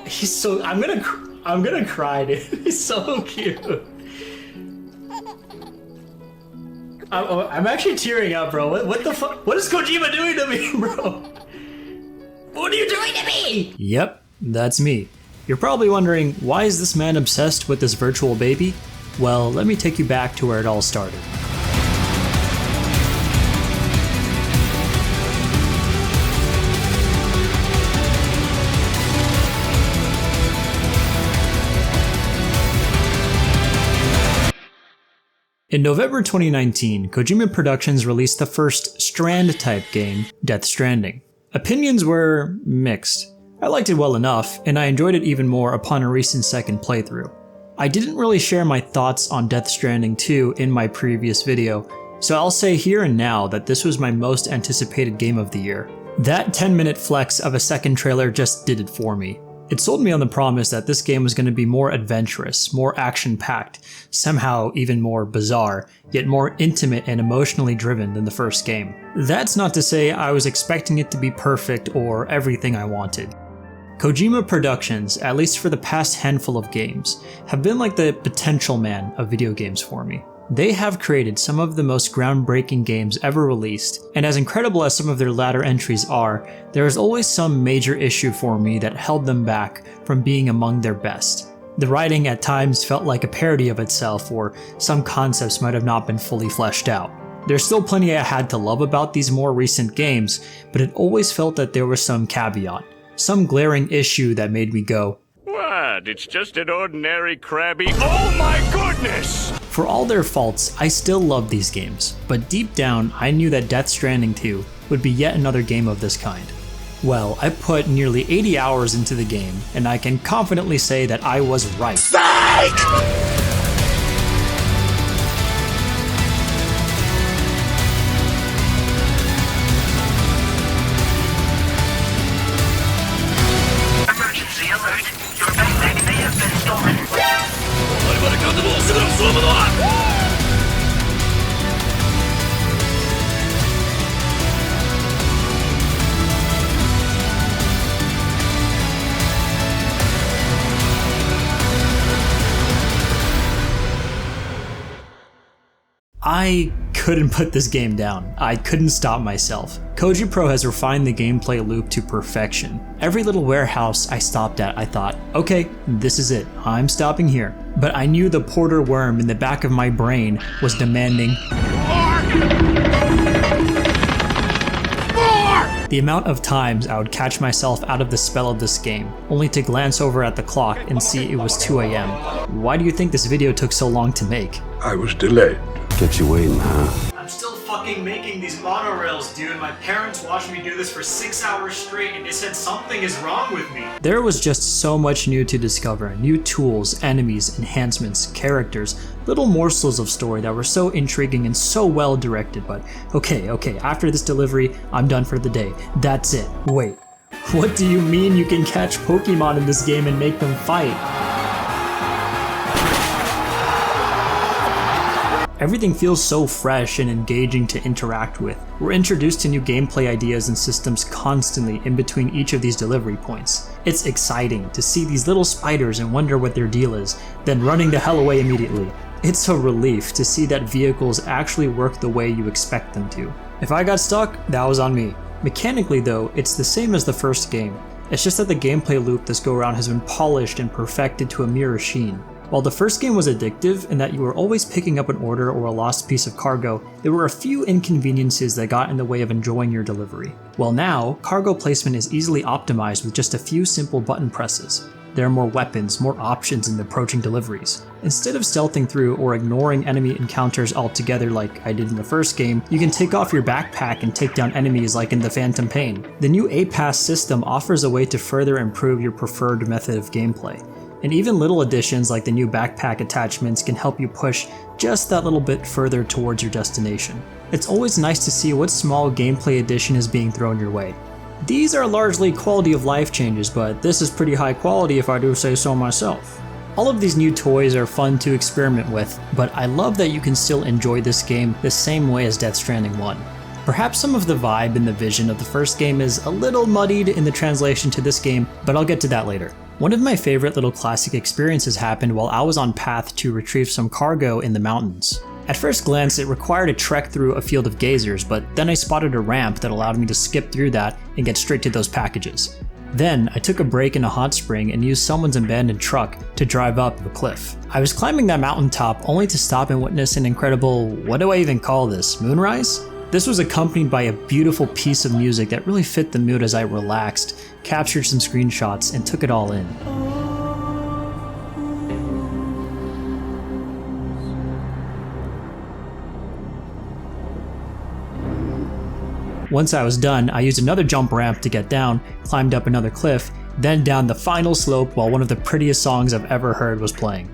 He's so... I'm gonna cry, dude. He's so cute. I'm actually tearing up, bro. What the fuck? What is Kojima doing to me, bro? What are you doing to me? Yep, that's me. You're probably wondering, why is this man obsessed with this virtual baby? Well, let me take you back to where it all started. In November 2019, Kojima Productions released the first Strand-type game, Death Stranding. Opinions were mixed. I liked it well enough, and I enjoyed it even more upon a recent second playthrough. I didn't really share my thoughts on Death Stranding 2 in my previous video, so I'll say here and now that this was my most anticipated game of the year. That 10-minute flex of a second trailer just did it for me. It sold me on the promise that this game was going to be more adventurous, more action-packed, somehow even more bizarre, yet more intimate and emotionally driven than the first game. That's not to say I was expecting it to be perfect or everything I wanted. Kojima Productions, at least for the past handful of games, have been like the potential man of video games for me. They have created some of the most groundbreaking games ever released, and as incredible as some of their latter entries are, there is always some major issue for me that held them back from being among their best. The writing at times felt like a parody of itself, or some concepts might have not been fully fleshed out. There's still plenty I had to love about these more recent games, but it always felt that there was some caveat, some glaring issue that made me go, "What? It's just an ordinary crabby... Oh my goodness!" For all their faults, I still love these games, but deep down I knew that Death Stranding 2 would be yet another game of this kind. Well, I put nearly 80 hours into the game, and I can confidently say that I was right. Psych! I couldn't put this game down. I couldn't stop myself. Koji Pro has refined the gameplay loop to perfection. Every little warehouse I stopped at, I thought, okay, this is it, I'm stopping here. But I knew the porter worm in the back of my brain was demanding more! The amount of times I would catch myself out of the spell of this game, only to glance over at the clock and see it was 2 AM. Why do you think this video took so long to make? I was delayed. Kept you waiting, huh? I'm still fucking making these monorails, dude. My parents watched me do this for 6 hours straight and they said something is wrong with me. There was just so much new to discover. New tools, enemies, enhancements, characters, little morsels of story that were so intriguing and so well directed, but okay, after this delivery, I'm done for the day. That's it. Wait, what do you mean you can catch Pokemon in this game and make them fight? Everything feels so fresh and engaging to interact with. We're introduced to new gameplay ideas and systems constantly in between each of these delivery points. It's exciting to see these little spiders and wonder what their deal is, then running the hell away immediately. It's a relief to see that vehicles actually work the way you expect them to. If I got stuck, that was on me. Mechanically though, it's the same as the first game. It's just that the gameplay loop this go around has been polished and perfected to a mere sheen. While the first game was addictive in that you were always picking up an order or a lost piece of cargo, there were a few inconveniences that got in the way of enjoying your delivery. Well now, cargo placement is easily optimized with just a few simple button presses. There are more weapons, more options in approaching deliveries. Instead of stealthing through or ignoring enemy encounters altogether like I did in the first game, you can take off your backpack and take down enemies like in the Phantom Pain. The new A-Pass system offers a way to further improve your preferred method of gameplay. And even little additions like the new backpack attachments can help you push just that little bit further towards your destination. It's always nice to see what small gameplay addition is being thrown your way. These are largely quality of life changes, but this is pretty high quality if I do say so myself. All of these new toys are fun to experiment with, but I love that you can still enjoy this game the same way as Death Stranding 1. Perhaps some of the vibe and the vision of the first game is a little muddied in the translation to this game, but I'll get to that later. One of my favorite little classic experiences happened while I was on path to retrieve some cargo in the mountains. At first glance, it required a trek through a field of geysers, but then I spotted a ramp that allowed me to skip through that and get straight to those packages. Then, I took a break in a hot spring and used someone's abandoned truck to drive up the cliff. I was climbing that mountaintop only to stop and witness an incredible, what do I even call this, moonrise? This was accompanied by a beautiful piece of music that really fit the mood as I relaxed, captured some screenshots, and took it all in. Once I was done, I used another jump ramp to get down, climbed up another cliff, then down the final slope while one of the prettiest songs I've ever heard was playing.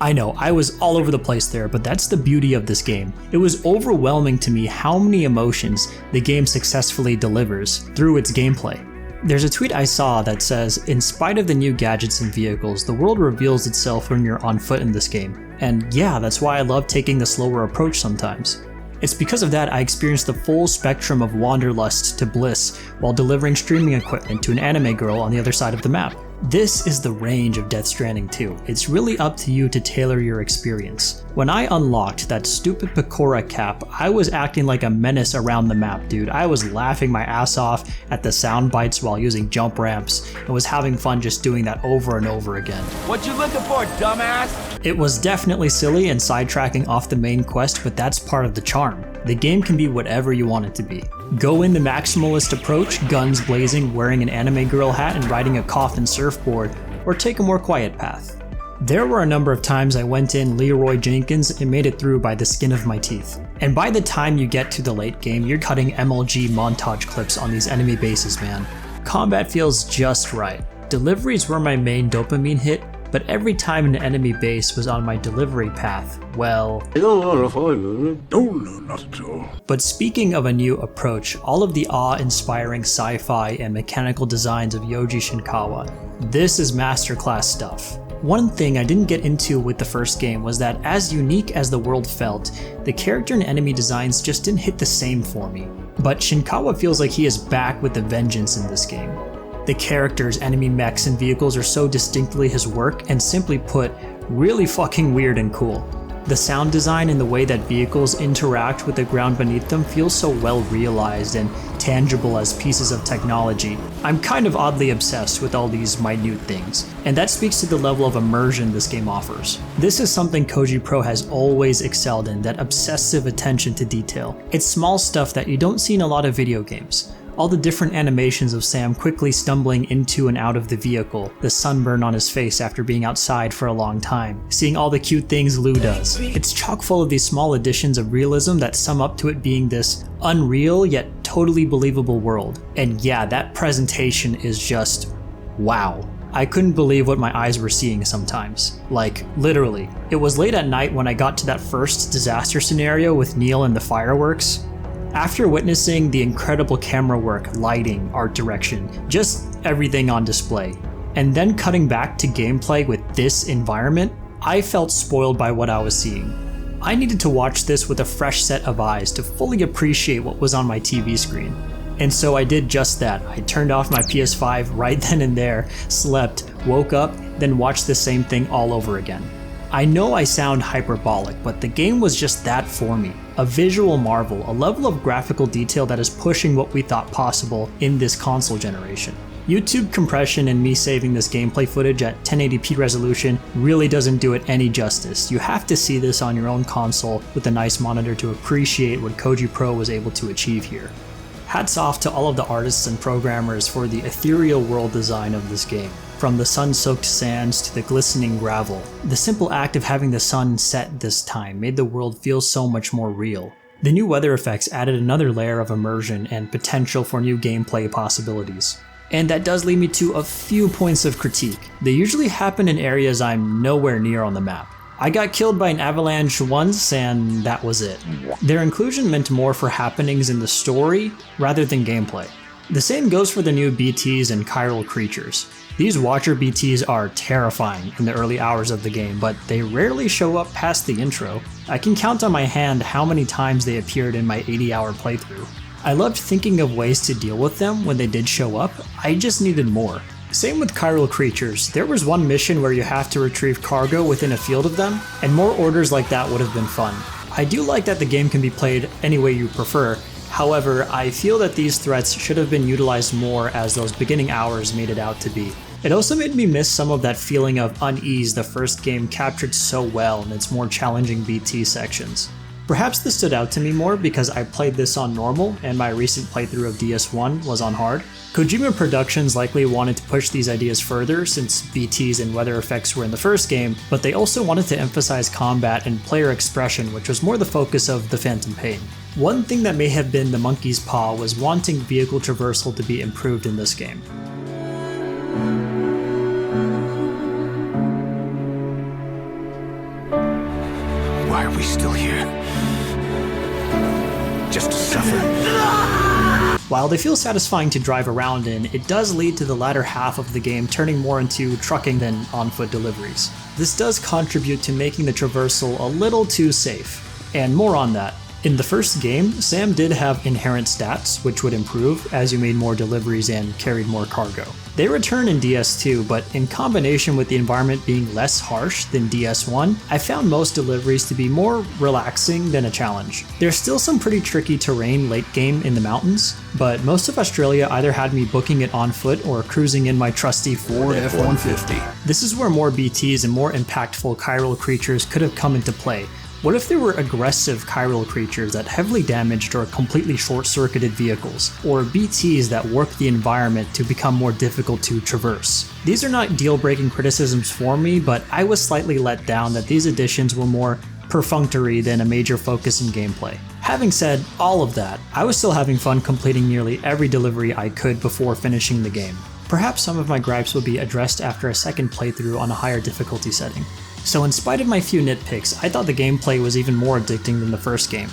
I know, I was all over the place there, but that's the beauty of this game. It was overwhelming to me how many emotions the game successfully delivers through its gameplay. There's a tweet I saw that says, in spite of the new gadgets and vehicles, the world reveals itself when you're on foot in this game. And yeah, that's why I love taking the slower approach sometimes. It's because of that I experienced the full spectrum of wanderlust to bliss while delivering streaming equipment to an anime girl on the other side of the map. This is the range of Death Stranding 2. It's really up to you to tailor your experience. When I unlocked that stupid Pecora cap, I was acting like a menace around the map, dude. I was laughing my ass off at the sound bites while using jump ramps and was having fun just doing that over and over again. What you looking for, dumbass? It was definitely silly and sidetracking off the main quest, but that's part of the charm. The game can be whatever you want it to be. Go in the maximalist approach, guns blazing, wearing an anime girl hat and riding a coffin surfboard, or take a more quiet path. There were a number of times I went in Leroy Jenkins and made it through by the skin of my teeth. And by the time you get to the late game, you're cutting MLG montage clips on these enemy bases, man. Combat feels just right. Deliveries were my main dopamine hit, but every time an enemy base was on my delivery path, well... But speaking of a new approach, all of the awe-inspiring sci-fi and mechanical designs of Yoji Shinkawa, this is masterclass stuff. One thing I didn't get into with the first game was that as unique as the world felt, the character and enemy designs just didn't hit the same for me. But Shinkawa feels like he is back with a vengeance in this game. The characters, enemy mechs, and vehicles are so distinctly his work, and simply put, really fucking weird and cool. The sound design and the way that vehicles interact with the ground beneath them feels so well realized and tangible as pieces of technology. I'm kind of oddly obsessed with all these minute things, and that speaks to the level of immersion this game offers. This is something Koji Pro has always excelled in, that obsessive attention to detail. It's small stuff that you don't see in a lot of video games. All the different animations of Sam quickly stumbling into and out of the vehicle, the sunburn on his face after being outside for a long time, seeing all the cute things Lou does. It's chock full of these small additions of realism that sum up to it being this unreal yet totally believable world. And yeah, that presentation is just wow. I couldn't believe what my eyes were seeing sometimes. Like, literally. It was late at night when I got to that first disaster scenario with Neil and the fireworks. After witnessing the incredible camera work, lighting, art direction, just everything on display, and then cutting back to gameplay with this environment, I felt spoiled by what I was seeing. I needed to watch this with a fresh set of eyes to fully appreciate what was on my TV screen. And so I did just that. I turned off my PS5 right then and there, slept, woke up, then watched the same thing all over again. I know I sound hyperbolic, but the game was just that for me. A visual marvel, a level of graphical detail that is pushing what we thought possible in this console generation. YouTube compression and me saving this gameplay footage at 1080p resolution really doesn't do it any justice. You have to see this on your own console with a nice monitor to appreciate what Koji Pro was able to achieve here. Hats off to all of the artists and programmers for the ethereal world design of this game. From the sun-soaked sands to the glistening gravel, the simple act of having the sun set this time made the world feel so much more real. The new weather effects added another layer of immersion and potential for new gameplay possibilities. And that does lead me to a few points of critique. They usually happen in areas I'm nowhere near on the map. I got killed by an avalanche once and that was it. Their inclusion meant more for happenings in the story rather than gameplay. The same goes for the new BTs and chiral creatures. These Watcher BTs are terrifying in the early hours of the game, but they rarely show up past the intro. I can count on my hand how many times they appeared in my 80-hour playthrough. I loved thinking of ways to deal with them when they did show up, I just needed more. Same with chiral creatures. There was one mission where you have to retrieve cargo within a field of them, and more orders like that would have been fun. I do like that the game can be played any way you prefer. However, I feel that these threats should have been utilized more as those beginning hours made it out to be. It also made me miss some of that feeling of unease the first game captured so well in its more challenging BT sections. Perhaps this stood out to me more because I played this on normal and my recent playthrough of DS1 was on hard. Kojima Productions likely wanted to push these ideas further since BTs and weather effects were in the first game, but they also wanted to emphasize combat and player expression, which was more the focus of the Phantom Pain. One thing that may have been the monkey's paw was wanting vehicle traversal to be improved in this game. Why are we still here? Just to suffer. While they feel satisfying to drive around in, it does lead to the latter half of the game turning more into trucking than on-foot deliveries. This does contribute to making the traversal a little too safe, and more on that. In the first game, Sam did have inherent stats, which would improve as you made more deliveries and carried more cargo. They return in DS2, but in combination with the environment being less harsh than DS1, I found most deliveries to be more relaxing than a challenge. There's still some pretty tricky terrain late game in the mountains, but most of Australia either had me booking it on foot or cruising in my trusty Ford F-150. This is where more BTs and more impactful chiral creatures could have come into play. What if there were aggressive chiral creatures that heavily damaged or completely short-circuited vehicles, or BTs that work the environment to become more difficult to traverse? These are not deal-breaking criticisms for me, but I was slightly let down that these additions were more perfunctory than a major focus in gameplay. Having said all of that, I was still having fun completing nearly every delivery I could before finishing the game. Perhaps some of my gripes will be addressed after a second playthrough on a higher difficulty setting. So in spite of my few nitpicks, I thought the gameplay was even more addicting than the first game.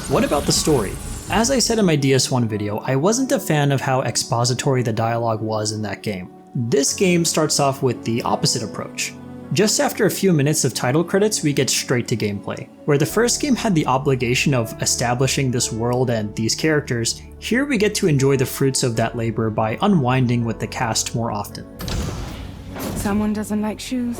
What about the story? As I said in my DS1 video, I wasn't a fan of how expository the dialogue was in that game. This game starts off with the opposite approach. Just after a few minutes of title credits, we get straight to gameplay. Where the first game had the obligation of establishing this world and these characters, here we get to enjoy the fruits of that labor by unwinding with the cast more often. Someone doesn't like shoes?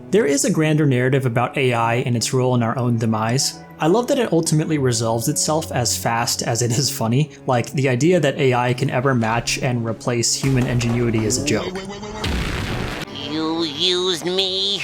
There is a grander narrative about AI and its role in our own demise. I love that it ultimately resolves itself as fast as it is funny, like the idea that AI can ever match and replace human ingenuity is a joke. You used me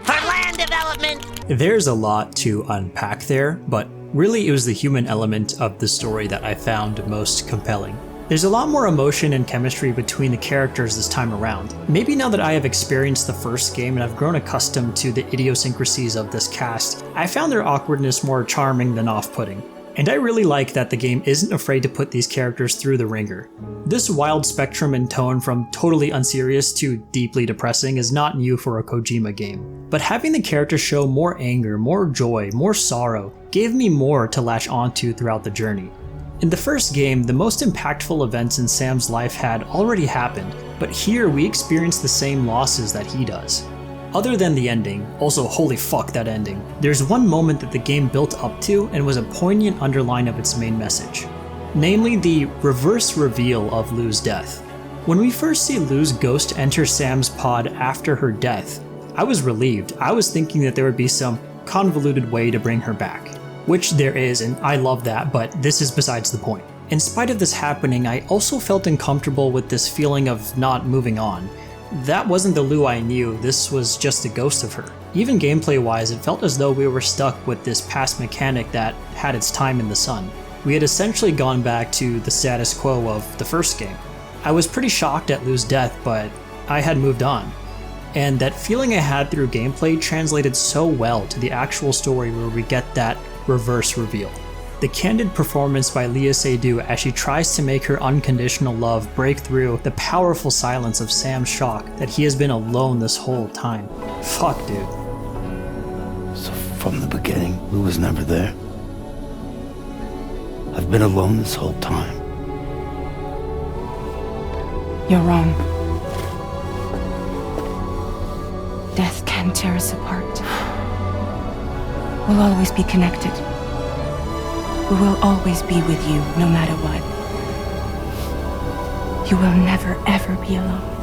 for land development! There's a lot to unpack there, but really it was the human element of the story that I found most compelling. There's a lot more emotion and chemistry between the characters this time around. Maybe now that I have experienced the first game and I've grown accustomed to the idiosyncrasies of this cast, I found their awkwardness more charming than off-putting. And I really like that the game isn't afraid to put these characters through the ringer. This wild spectrum in tone from totally unserious to deeply depressing is not new for a Kojima game. But having the characters show more anger, more joy, more sorrow, gave me more to latch onto throughout the journey. In the first game, the most impactful events in Sam's life had already happened, but here we experience the same losses that he does. Other than the ending, also holy fuck that ending, there's one moment that the game built up to and was a poignant underline of its main message. Namely the reverse reveal of Lou's death. When we first see Lou's ghost enter Sam's pod after her death, I was relieved. I was thinking that there would be some convoluted way to bring her back. Which there is, and I love that, but this is besides the point. In spite of this happening, I also felt uncomfortable with this feeling of not moving on. That wasn't the Lou I knew, this was just a ghost of her. Even gameplay-wise, it felt as though we were stuck with this past mechanic that had its time in the sun. We had essentially gone back to the status quo of the first game. I was pretty shocked at Lou's death, but I had moved on. And that feeling I had through gameplay translated so well to the actual story where we get that reverse reveal. The candid performance by Léa Seydoux as she tries to make her unconditional love break through the powerful silence of Sam's shock that he has been alone this whole time. Fuck, dude. So from the beginning, Lou was never there? I've been alone this whole time. You're wrong. Death can tear us apart. We'll always be connected. We will always be with you, no matter what. You will never, ever be alone.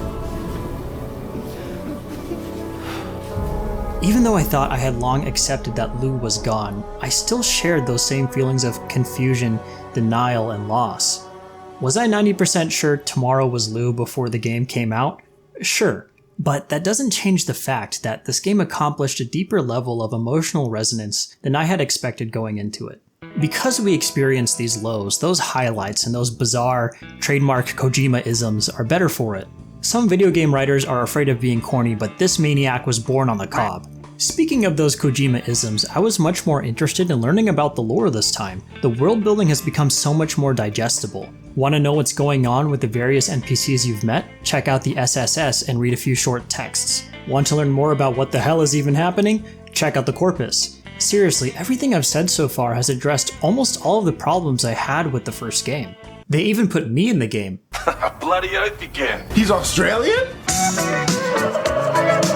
Even though I thought I had long accepted that Lou was gone, I still shared those same feelings of confusion, denial, and loss. Was I 90% sure tomorrow was Lou before the game came out? Sure, but that doesn't change the fact that this game accomplished a deeper level of emotional resonance than I had expected going into it. Because we experienced these lows, those highlights, and those bizarre, trademark Kojima-isms are better for it. Some video game writers are afraid of being corny, but this maniac was born on the cob. Speaking of those Kojima-isms, I was much more interested in learning about the lore this time. The world building has become so much more digestible. Want to know what's going on with the various NPCs you've met? Check out the SSS and read a few short texts. Want to learn more about what the hell is even happening? Check out the corpus. Seriously, everything I've said so far has addressed almost all of the problems I had with the first game. They even put me in the game. Bloody oath again. He's Australian?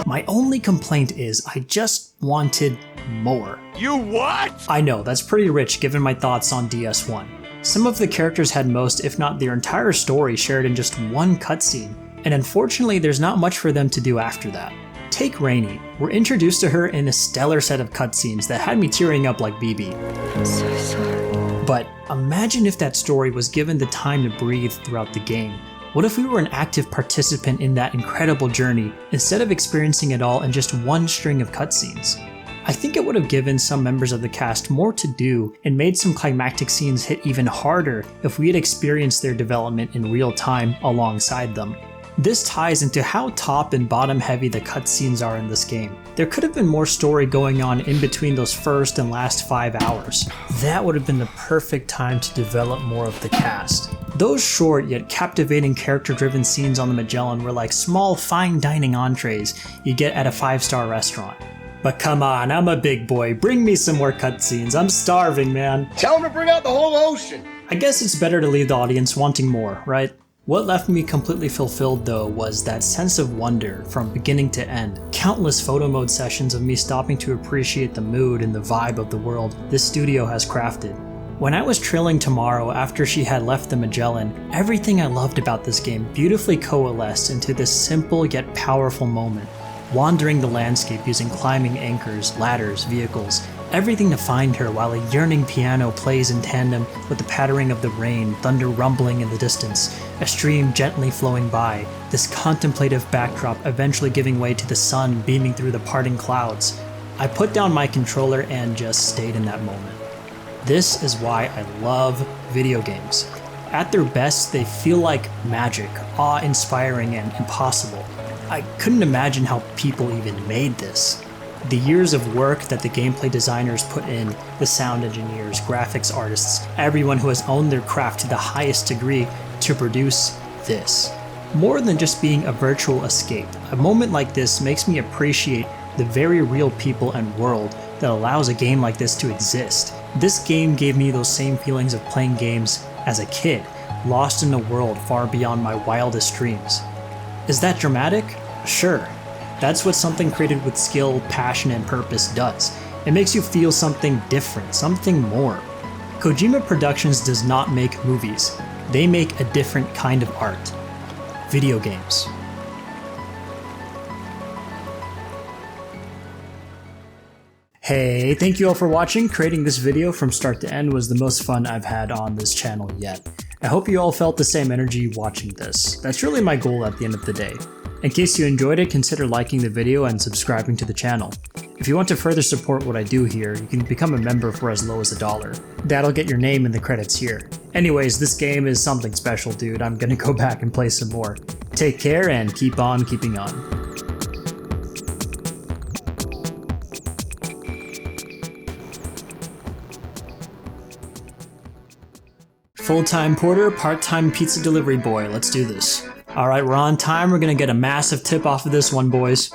My only complaint is I just wanted more. You what? I know, that's pretty rich given my thoughts on DS1. Some of the characters had most, if not their entire story, shared in just one cutscene, and unfortunately there's not much for them to do after that. Take Rainy. We're introduced to her in a stellar set of cutscenes that had me tearing up like BB. I'm so sorry. But imagine if that story was given the time to breathe throughout the game. What if we were an active participant in that incredible journey instead of experiencing it all in just one string of cutscenes? I think it would have given some members of the cast more to do and made some climactic scenes hit even harder if we had experienced their development in real time alongside them. This ties into how top and bottom heavy the cutscenes are in this game. There could have been more story going on in between those first and last 5 hours. That would have been the perfect time to develop more of the cast. Those short yet captivating character-driven scenes on the Magellan were like small fine dining entrees you get at a 5-star restaurant. But come on, I'm a big boy, bring me some more cutscenes, I'm starving, man. Tell him to bring out the whole ocean. I guess it's better to leave the audience wanting more, right? What left me completely fulfilled though was that sense of wonder from beginning to end. Countless photo mode sessions of me stopping to appreciate the mood and the vibe of the world this studio has crafted. When I was trailing Tomorrow after she had left the Magellan, everything I loved about this game beautifully coalesced into this simple yet powerful moment. Wandering the landscape using climbing anchors, ladders, vehicles, everything to find her while a yearning piano plays in tandem with the pattering of the rain, thunder rumbling in the distance, a stream gently flowing by, this contemplative backdrop eventually giving way to the sun beaming through the parting clouds. I put down my controller and just stayed in that moment. This is why I love video games. At their best, they feel like magic, awe-inspiring and impossible. I couldn't imagine how people even made this. The years of work that the gameplay designers put in, the sound engineers, graphics artists, everyone who has owned their craft to the highest degree to produce this. More than just being a virtual escape, a moment like this makes me appreciate the very real people and world that allows a game like this to exist. This game gave me those same feelings of playing games as a kid, lost in a world far beyond my wildest dreams. Is that dramatic? Sure. That's what something created with skill, passion, and purpose does. It makes you feel something different, something more. Kojima Productions does not make movies. They make a different kind of art. Video games. Hey, thank you all for watching. Creating this video from start to end was the most fun I've had on this channel yet. I hope you all felt the same energy watching this. That's really my goal at the end of the day. In case you enjoyed it, consider liking the video and subscribing to the channel. If you want to further support what I do here, you can become a member for as low as $1. That'll get your name in the credits here. Anyways, this game is something special, dude. I'm gonna go back and play some more. Take care and keep on keeping on. Full-time porter, part-time pizza delivery boy. Let's do this. Alright, we're on time. We're gonna get a massive tip off of this one, boys.